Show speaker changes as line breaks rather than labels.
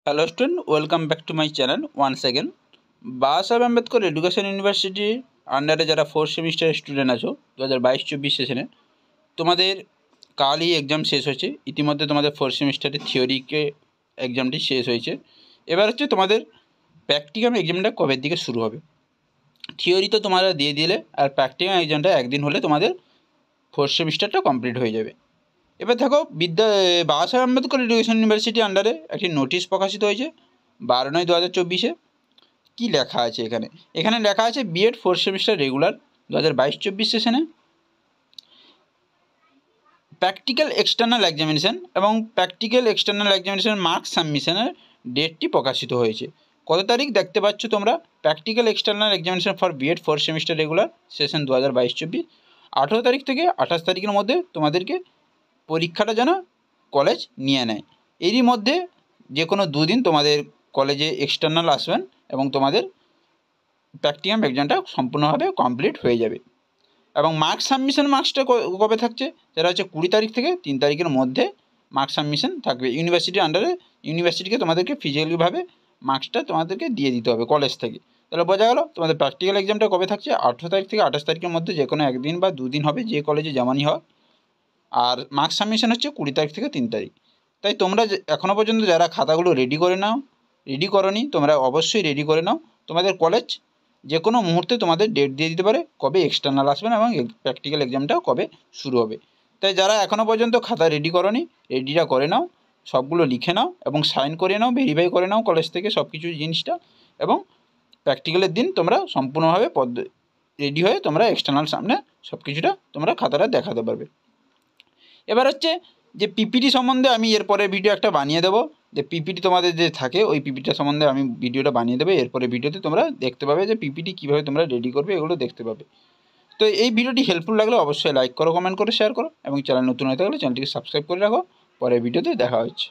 Hello student, welcome back to my channel once again. Baba Saheb Ambedkar education ইউনিভার্সিটির আন্ডারে যারা 4th সেমিস্টারের স্টুডেন্ট আছো 2022-24 সেশনে, তোমাদের কালই এক্সাম শেষ হয়েছে। ইতিমধ্যে তোমাদের 4th সেমিস্টারের থিওরিকে এক্সামটি শেষ হয়েছে। এবার হচ্ছে তোমাদের প্র্যাকটিক্যাল এক্সামটা কবের দিকে শুরু হবে। থিওরি তো তোমরা দিয়ে দিলে, আর প্র্যাকটিক্যাল এক্সামটা একদিন হলে তোমাদের 4th সেমিস্টারটা কমপ্লিট হয়ে যাবে। এবার দেখো, বাবা সাহেব আম্বেদকর এডুকেশন ইউনিভার্সিটি আন্ডারে একটি নোটিশ প্রকাশিত হয়েছে 12/9/2024-এ। কী লেখা আছে এখানে? এখানে লেখা আছে বিএড 4th সেমিস্টার রেগুলার 2022-24 সেশনে প্র্যাকটিক্যাল এক্সটার্নাল এক্সামিনেশন এবং প্র্যাকটিক্যাল এক্সটার্নাল এক্সামিনেশন মার্কস সাবমিশনের ডেটটি প্রকাশিত হয়েছে। কত তারিখ দেখতে পাচ্ছ তোমরা? Practical external examination for BEd 4th semester regular session 2022-24 18 তারিখ থেকে 28 তারিখের মধ্যে তোমাদেরকে পরীক্ষাটা যেন কলেজ নিয়ে নেয়। এরই মধ্যে যে কোনো দুদিন তোমাদের কলেজে এক্সটার্নাল আসবেন এবং তোমাদের প্র্যাকটিক্যাল এক্সামটা সম্পূর্ণভাবে কমপ্লিট হয়ে যাবে। এবং মার্কস সাবমিশন মার্কসটা কবে থাকছে? সেটা হচ্ছে 20 তারিখ থেকে 3 তারিখের মধ্যে মার্কস সাবমিশন থাকবে ইউনিভার্সিটির আন্ডারে। ইউনিভার্সিটিকে তোমাদেরকে ফিজিক্যালিভাবে মার্কসটা তোমাদেরকে দিয়ে দিতে হবে কলেজ থেকে। তাহলে বোঝা গেল তোমাদের প্র্যাকটিক্যাল এক্সামটা কবে থাকছে? 18 তারিখ থেকে 28 তারিখের মধ্যে যে কোনো একদিন বা দুদিন হবে, যে কলেজে যেমনই হয়। আর মার্কস সাবমিশন হচ্ছে 20 তারিখ থেকে 3 তারিখ। তাই তোমরা এখনও পর্যন্ত যারা খাতাগুলো রেডি করোনি, তোমরা অবশ্যই রেডি করে নাও। তোমাদের কলেজ যে কোনো মুহূর্তে তোমাদের ডেট দিয়ে দিতে পারে কবে এক্সটার্নাল আসবেন এবং প্র্যাকটিক্যাল এক্সামটাও কবে শুরু হবে। তাই যারা এখনও পর্যন্ত খাতা রেডি করোনি, রেডিটা করে নাও, সবগুলো লিখে নাও এবং সাইন করে নাও, ভেরিফাই করে নাও কলেজ থেকে সব কিছু জিনিসটা। এবং প্র্যাকটিক্যালের দিন তোমরা সম্পূর্ণভাবে রেডি হয়ে তোমরা এক্সটার্নাল সামনে সব কিছুটা তোমরা খাতাটা দেখাতে পারবে। এবার হচ্ছে যে পিপিটি সম্বন্ধে আমি এরপরে ভিডিও একটা বানিয়ে দেবো। যে পিপিটি তোমাদের যে থাকে ওই পিপিটিটা সম্বন্ধে আমি ভিডিওটা বানিয়ে দেবো। এরপরে ভিডিওতে তোমরা দেখতে পাবে যে পিপিটি কীভাবে তোমরা রেডি করবে, এগুলো দেখতে পাবে। তো এই ভিডিওটি হেল্পফুল লাগলে অবশ্যই লাইক করো, কমেন্ট করো, শেয়ার করো এবং চ্যানেল নতুন হয়ে থাকলে চ্যানেলটিকে সাবস্ক্রাইব করে রাখো। পরের ভিডিওতে দেখা হচ্ছে।